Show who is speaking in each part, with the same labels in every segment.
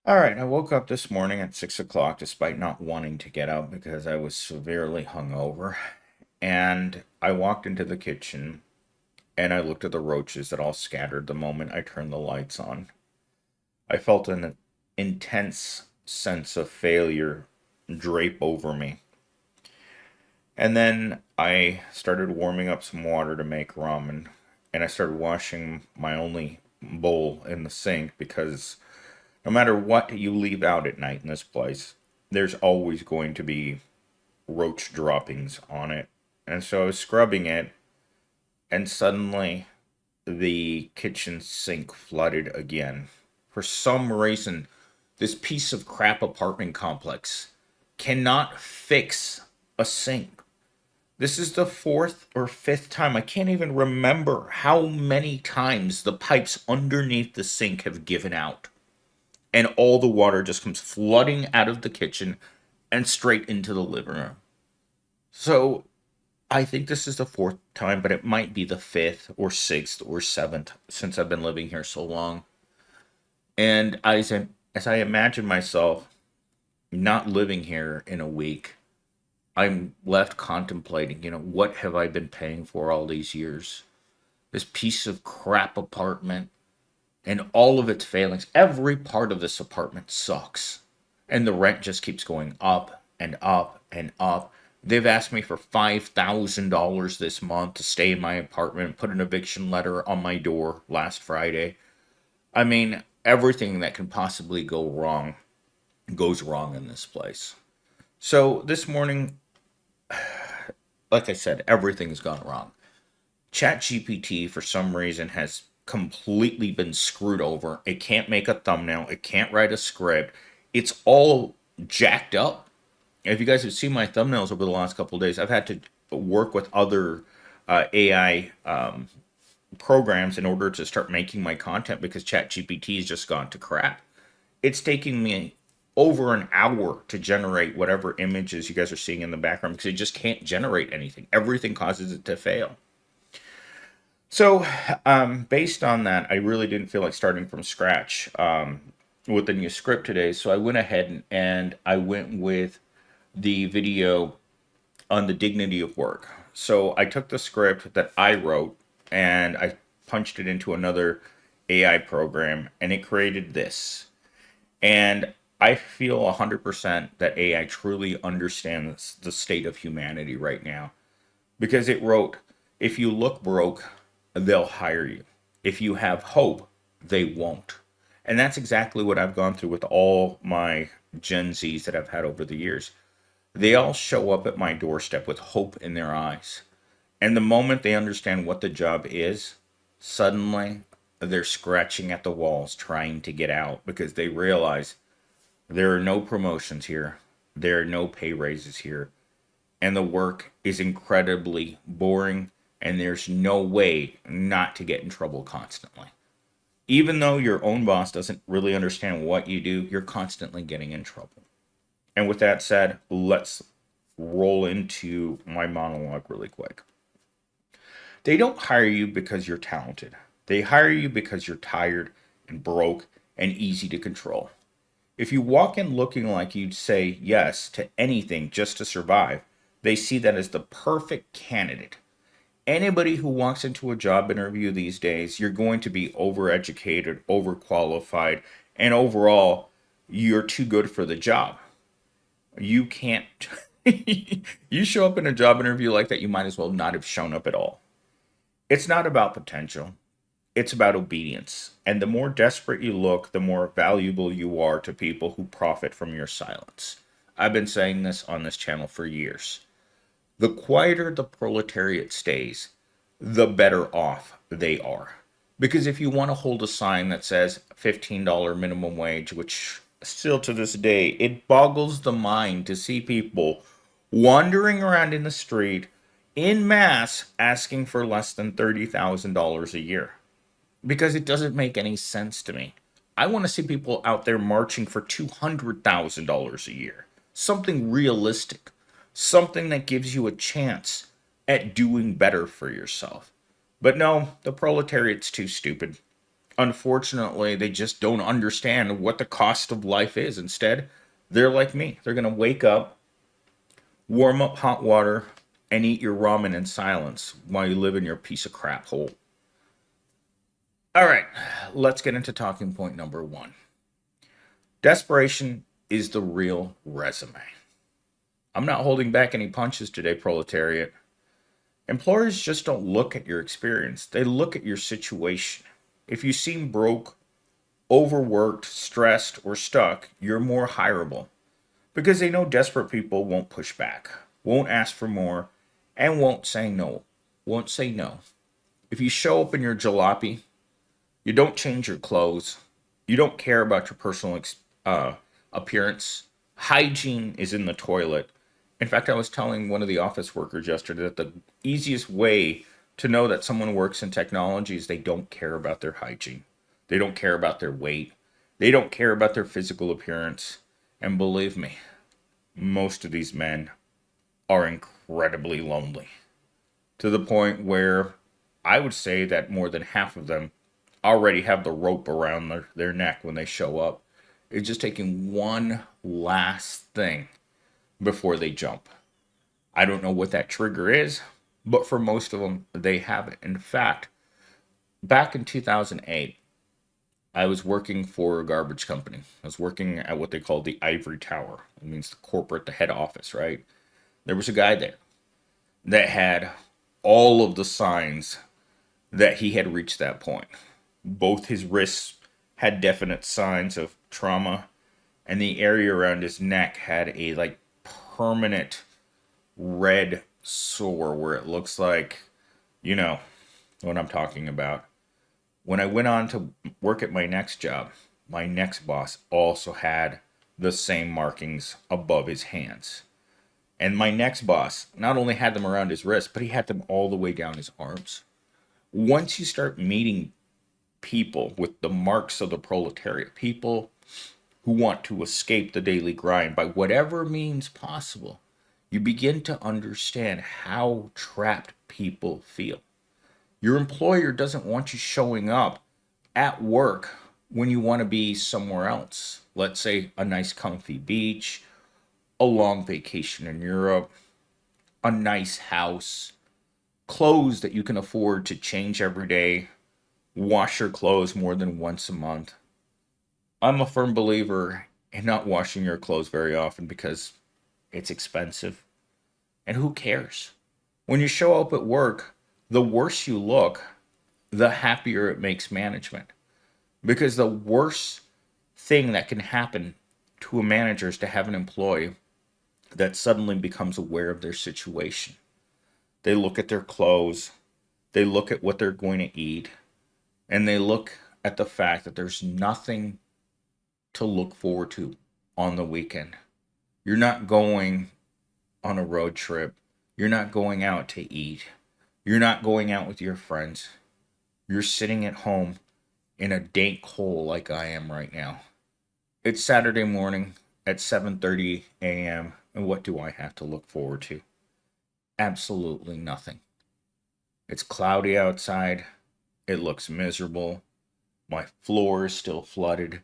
Speaker 1: All right, I woke up this morning at 6 o'clock despite not wanting to get up because I was severely hungover. And I walked into the kitchen and I looked at the roaches that all scattered the moment I turned the lights on. I felt an intense sense of failure drape over me. And then I started warming up some water to make ramen. And I started washing my only bowl in the sink because no matter what you leave out at night in this place, there's always going to be roach droppings on it. And so I was scrubbing it, and suddenly the kitchen sink flooded again. For some reason, this piece of crap apartment complex cannot fix a sink. This is the fourth or fifth time. I can't even remember how many times the pipes underneath the sink have given out and all the water just comes flooding out of the kitchen and straight into the living room. So I think this is the fourth time, but it might be the fifth or sixth or seventh since I've been living here so long. And as I imagine myself not living here in a week, I'm left contemplating, what have I been paying for all these years? This piece of crap apartment and all of its failings. Every part of this apartment sucks. And the rent just keeps going up and up and up. They've asked me for $5,000 this month to stay in my apartment, put an eviction letter on my door last Friday. I mean, everything that can possibly go wrong goes wrong in this place. So this morning, like I said, everything's gone wrong. ChatGPT, for some reason, has completely been screwed over. It can't make a thumbnail. It can't write a script. It's all jacked up. If you guys have seen my thumbnails over the last couple of days, I've had to work with other AI programs in order to start making my content because ChatGPT has just gone to crap. It's taking me over an hour to generate whatever images you guys are seeing in the background because it just can't generate anything. Everything causes it to fail. So, based on that, I really didn't feel like starting from scratch with the new script today. So I went ahead and I went with the video on the dignity of work. So I took the script that I wrote and I punched it into another AI program and it created this. And I feel 100% that AI truly understands the state of humanity right now because it wrote, if you look broke, they'll hire you. If you have hope, they won't. And that's exactly what I've gone through with all my Gen Zs that I've had over the years. They all show up at my doorstep with hope in their eyes. And the moment they understand what the job is, suddenly they're scratching at the walls trying to get out because they realize there are no promotions here, there are no pay raises here, and the work is incredibly boring, and there's no way not to get in trouble constantly. Even though your own boss doesn't really understand what you do, you're constantly getting in trouble. And with that said, let's roll into my monologue really quick. They don't hire you because you're talented. They hire you because you're tired and broke and easy to control. If you walk in looking like you'd say yes to anything just to survive, they see that as the perfect candidate. Anybody who walks into a job interview these days, you're going to be overeducated, overqualified, and overall, you're too good for the job. You can't. You show up in a job interview like that, you might as well not have shown up at all. It's not about potential, it's about obedience. And the more desperate you look, the more valuable you are to people who profit from your silence. I've been saying this on this channel for years. The quieter the proletariat stays, the better off they are. Because if you want to hold a sign that says $15 minimum wage, which still to this day, it boggles the mind to see people wandering around in the street in mass asking for less than $30,000 a year. Because it doesn't make any sense to me. I want to see people out there marching for $200,000 a year. Something realistic. Something that gives you a chance at doing better for yourself. But no, the proletariat's too stupid. Unfortunately, they just don't understand what the cost of life is. Instead, they're like me. They're going to wake up, warm up hot water, and eat your ramen in silence while you live in your piece of crap hole. All right, let's get into talking point number one. Desperation is the real resume. I'm not holding back any punches today, proletariat. Employers just don't look at your experience, they look at your situation. If you seem broke, overworked, stressed, or stuck, you're more hireable because they know desperate people won't push back, won't ask for more, and won't say no. Won't say no. If you show up in your jalopy, you don't change your clothes, you don't care about your personal appearance, hygiene is in the toilet. In fact, I was telling one of the office workers yesterday that the easiest way to know that someone works in technology is they don't care about their hygiene. They don't care about their weight. They don't care about their physical appearance. And believe me, most of these men are incredibly lonely to the point where I would say that more than half of them already have the rope around their neck when they show up. It's just taking one last thing before they jump. I don't know what that trigger is, but for most of them, they have it. In fact, back in 2008, I was working for a garbage company. I was working at what they call the Ivory Tower. It means the corporate, the head office, right? There was a guy there that had all of the signs that he had reached that point. Both his wrists had definite signs of trauma, and the area around his neck had a like permanent red sore where it looks like, you know, what I'm talking about. When I went on to work at my next job, my next boss also had the same markings above his hands. And my next boss not only had them around his wrist, but he had them all the way down his arms. Once you start meeting people with the marks of the proletariat, people who want to escape the daily grind by whatever means possible, you begin to understand how trapped people feel. Your employer doesn't want you showing up at work when you want to be somewhere else. Let's say a nice comfy beach, a long vacation in Europe, a nice house, clothes that you can afford to change every day, wash your clothes more than once a month. I'm a firm believer in not washing your clothes very often because it's expensive. And who cares? When you show up at work, the worse you look, the happier it makes management. Because the worst thing that can happen to a manager is to have an employee that suddenly becomes aware of their situation. They look at their clothes, they look at what they're going to eat, and they look at the fact that there's nothing to look forward to on the weekend. You're not going on a road trip. You're not going out to eat. You're not going out with your friends. You're sitting at home in a dank hole like I am right now. It's Saturday morning at 7:30 a.m. and what do I have to look forward to? Absolutely nothing. It's cloudy outside. It looks miserable. My floor is still flooded.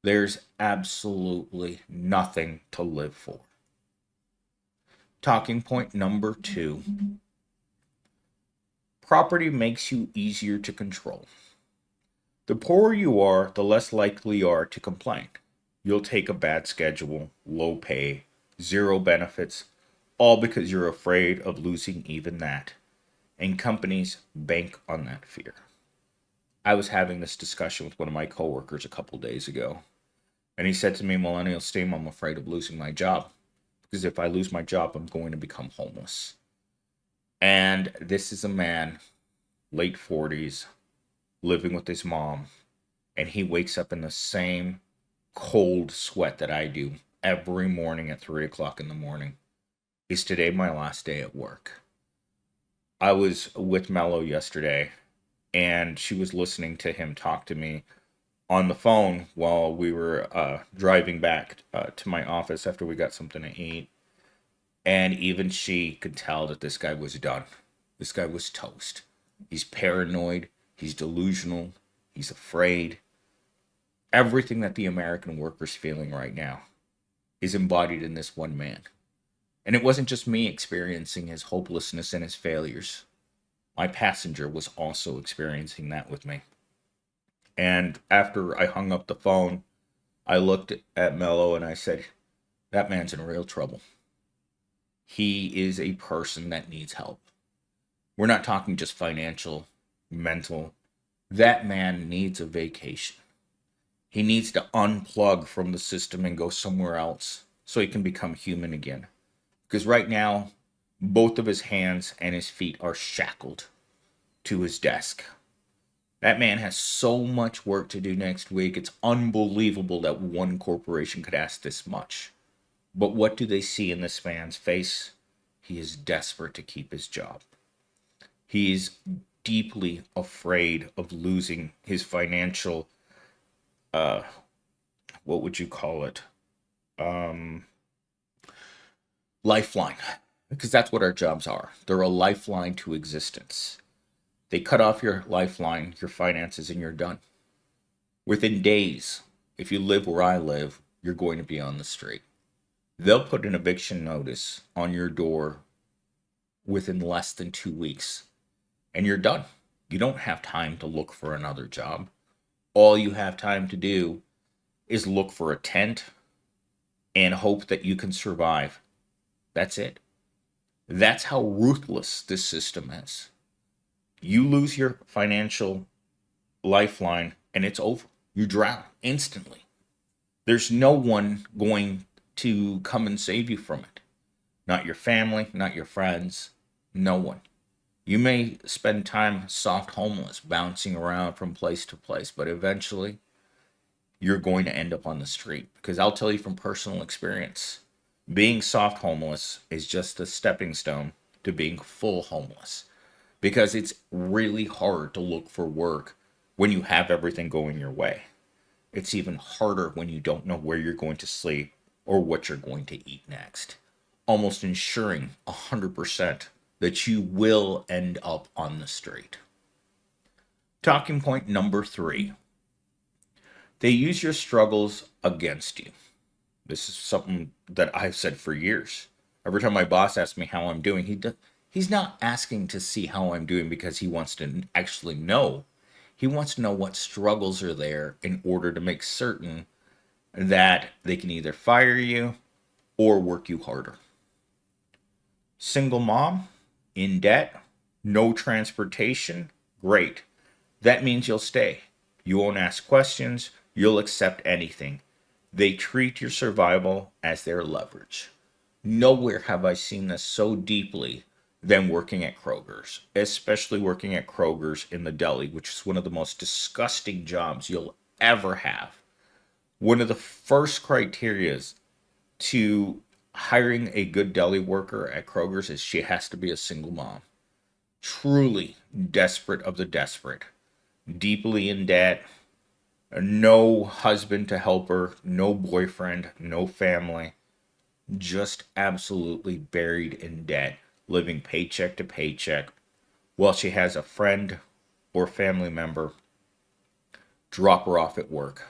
Speaker 1: There's absolutely nothing to live for. Talking point number two. Property makes you easier to control. The poorer you are, the less likely you are to complain. You'll take a bad schedule, low pay, zero benefits, all because you're afraid of losing even that. And companies bank on that fear. I was having this discussion with one of my coworkers a couple days ago, and he said to me, Millennial Steam, I'm afraid of losing my job. Because if I lose my job, I'm going to become homeless. And this is a man, late 40s, living with his mom, and he wakes up in the same cold sweat that I do every morning at 3 o'clock in the morning. Is today my last day at work? I was with Mello yesterday, and she was listening to him talk to me on the phone while we were driving back to my office after we got something to eat. And even she could tell that this guy was done. This guy was toast. He's paranoid. He's delusional. He's afraid. Everything that the American worker's feeling right now is embodied in this one man. And it wasn't just me experiencing his hopelessness and his failures. My passenger was also experiencing that with me. And after I hung up the phone, I looked at Mello and I said, that man's in real trouble. He is a person that needs help. We're not talking just financial, mental. That man needs a vacation. He needs to unplug from the system and go somewhere else so he can become human again. Because right now, both of his hands and his feet are shackled to his desk. That man has so much work to do next week. It's unbelievable that one corporation could ask this much. But what do they see in this man's face? He is desperate to keep his job. He is deeply afraid of losing his financial, what would you call it? Lifeline. Because that's what our jobs are. They're a lifeline to existence. They cut off your lifeline, your finances, and you're done. Within days, if you live where I live, you're going to be on the street. They'll put an eviction notice on your door within less than 2 weeks, and you're done. You don't have time to look for another job. All you have time to do is look for a tent and hope that you can survive. That's it. That's how ruthless this system is. You lose your financial lifeline and it's over. You drown instantly. There's no one going to come and save you from it. Not your family, not your friends, no one. You may spend time soft homeless, bouncing around from place to place, but eventually you're going to end up on the street. Because I'll tell you from personal experience, being soft homeless is just a stepping stone to being full homeless. Because it's really hard to look for work when you have everything going your way. It's even harder when you don't know where you're going to sleep or what you're going to eat next. Almost ensuring 100% that you will end up on the street. Talking point number 3. They use your struggles against you. This is something that I've said for years. Every time my boss asks me how I'm doing, he's not asking to see how I'm doing because he wants to actually know. He wants to know what struggles are there in order to make certain that they can either fire you or work you harder. Single mom, in debt, no transportation, great. That means you'll stay. You won't ask questions, you'll accept anything. They treat your survival as their leverage. Nowhere have I seen this so deeply than working at Kroger's, especially working at Kroger's in the deli, which is one of the most disgusting jobs you'll ever have. One of the first criterias to hiring a good deli worker at Kroger's is she has to be a single mom. Truly desperate of the desperate. Deeply in debt. No husband to help her. No boyfriend. No family. Just absolutely buried in debt. Living paycheck to paycheck. While she has a friend or family member drop her off at work.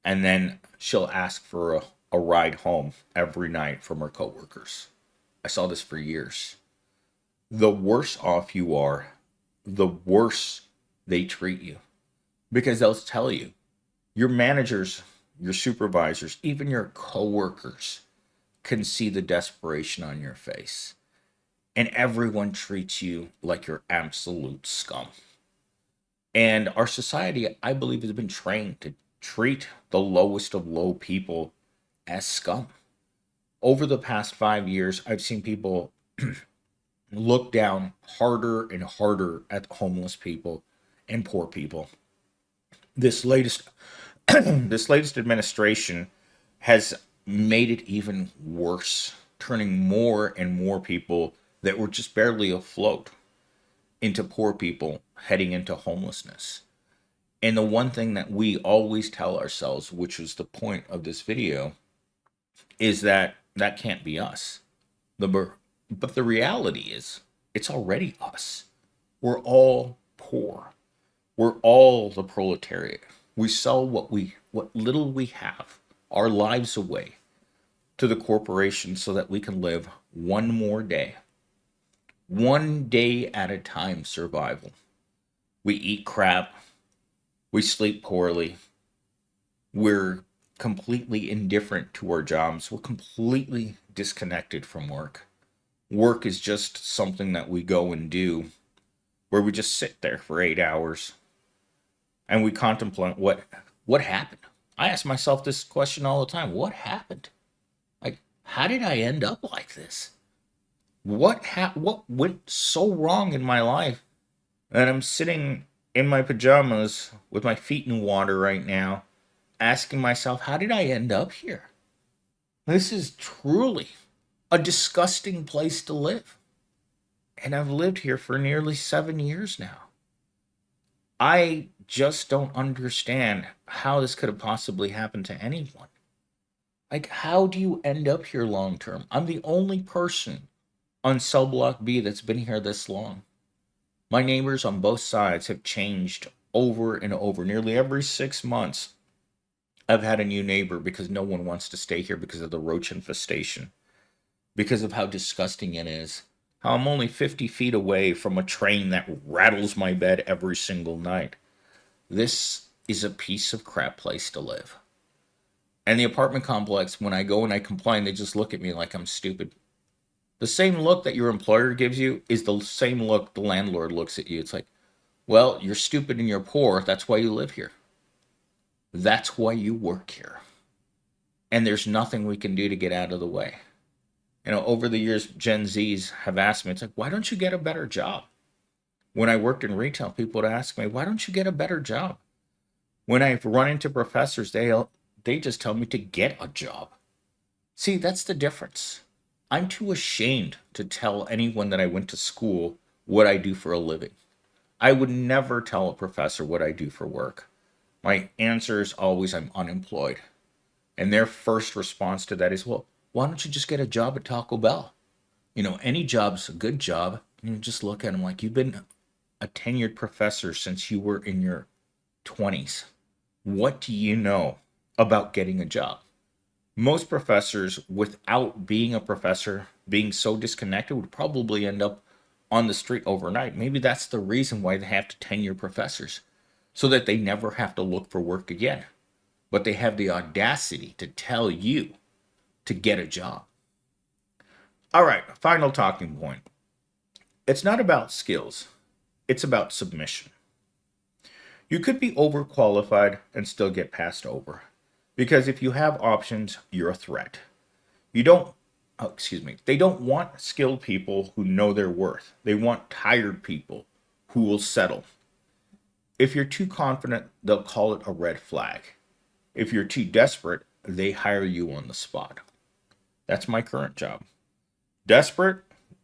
Speaker 1: And then she'll ask for a ride home every night from her coworkers. I saw this for years. The worse off you are, the worse they treat you. Because they'll tell you, your managers, your supervisors, even your coworkers can see the desperation on your face. And everyone treats you like you're absolute scum. And our society, I believe, has been trained to treat the lowest of low people as scum. Over the past 5 years, I've seen people look down harder and harder at homeless people and poor people. This latest this latest administration has made it even worse, turning more and more people that were just barely afloat into poor people heading into homelessness. And the one thing that we always tell ourselves, which was the point of this video, is that that can't be us. But the reality is, it's already us. We're all poor. We're all the proletariat. We sell what little we have, our lives away to the corporation so that we can live one day at a time survival. We eat crap, we sleep poorly, we're completely indifferent to our jobs, we're completely disconnected from work. Work is just something that we go and do where we just sit there for 8 hours and we contemplate what happened. I ask myself this question all the time. What happened? Like, how did I end up like this? What went so wrong in my life that I'm sitting in my pajamas with my feet in water right now, asking myself, how did I end up here? This is truly a disgusting place to live. And I've lived here for nearly 7 years now. I just don't understand how this could have possibly happened to anyone. Like, how do you end up here long term? I'm the only person on cell block B that's been here this long. My neighbors on both sides have changed over and over. Nearly every 6 months, I've had a new neighbor because no one wants to stay here because of the roach infestation, because of how disgusting it is. How I'm only 50 feet away from a train that rattles my bed every single night. This is a piece of crap place to live. And the apartment complex, when I go and I complain, they just look at me like I'm stupid. The same look that your employer gives you is the same look the landlord looks at you. It's like, well, you're stupid and you're poor. That's why you live here. That's why you work here. And there's nothing we can do to get out of the way. Over the years, Gen Zs have asked me, it's like, why don't you get a better job? When I worked in retail, people would ask me, why don't you get a better job? When I've run into professors, they just tell me to get a job. See, that's the difference. I'm too ashamed to tell anyone that I went to school what I do for a living. I would never tell a professor what I do for work. My answer is always I'm unemployed. And their first response to that is, well, why don't you just get a job at Taco Bell? Any job's a good job. And you just look at them like, you've been a tenured professor since you were in your 20s. What do you know about getting a job? Most professors, without being a professor, being so disconnected, would probably end up on the street overnight. Maybe that's the reason why they have to tenure professors, so that they never have to look for work again. But they have the audacity to tell you to get a job. All right, final talking point. It's not about skills, it's about submission. You could be overqualified and still get passed over. Because if you have options, you're a threat. They don't want skilled people who know their worth. They want tired people who will settle. If you're too confident, they'll call it a red flag. If you're too desperate, they hire you on the spot. That's my current job. Desperate,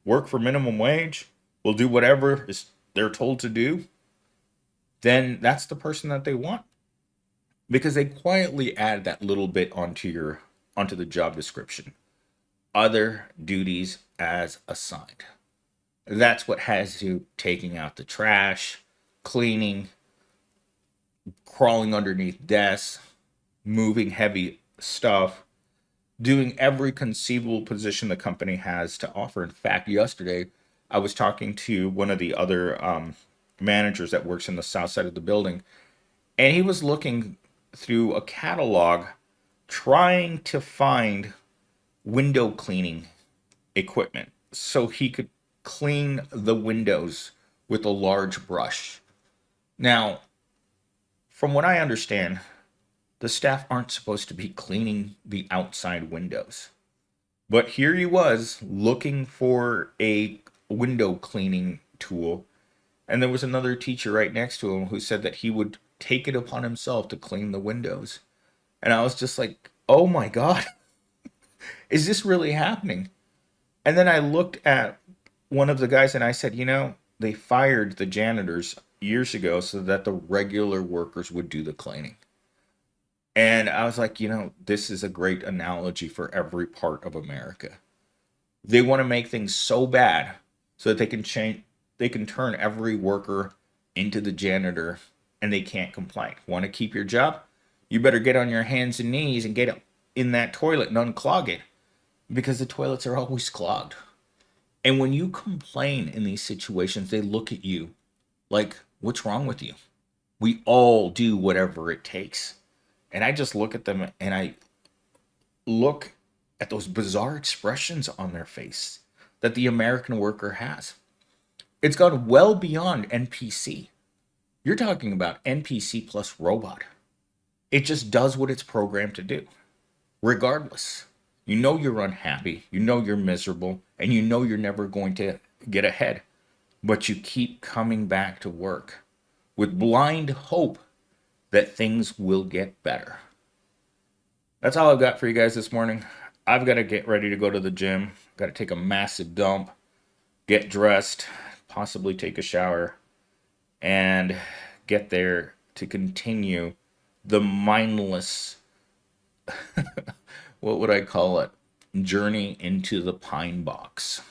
Speaker 1: work for minimum wage, will do whatever they're told to do, then that's the person that they want. Because they quietly add that little bit onto the job description. Other duties as assigned. That's what has you taking out the trash, cleaning, crawling underneath desks, moving heavy stuff, doing every conceivable position the company has to offer. In fact, yesterday I was talking to one of the other managers that works in the south side of the building, and he was looking through a catalog trying to find window cleaning equipment so he could clean the windows with a large brush. Now, from what I understand, the staff aren't supposed to be cleaning the outside windows. But here he was looking for a window cleaning tool, and there was another teacher right next to him who said that he would take it upon himself to clean the windows. And I was just like, oh my God, is this really happening? And then I looked at one of the guys and I said, they fired the janitors years ago so that the regular workers would do the cleaning. And I was like, this is a great analogy for every part of America. They want to make things so bad so that they can turn every worker into the janitor and they can't complain. Want to keep your job? You better get on your hands and knees and get in that toilet and unclog it, because the toilets are always clogged. And when you complain in these situations, they look at you like, what's wrong with you? We all do whatever it takes. And I just look at them and I look at those bizarre expressions on their face that the American worker has. It's gone well beyond NPC. You're talking about NPC plus robot. It just does what it's programmed to do, regardless. You know you're unhappy, you know you're miserable, and you know you're never going to get ahead. But you keep coming back to work with blind hope that things will get better. That's all I've got for you guys this morning. I've got to get ready to go to the gym. Got to take a massive dump, get dressed, possibly take a shower, and get there to continue the mindless, what would I call it, journey into the pine box.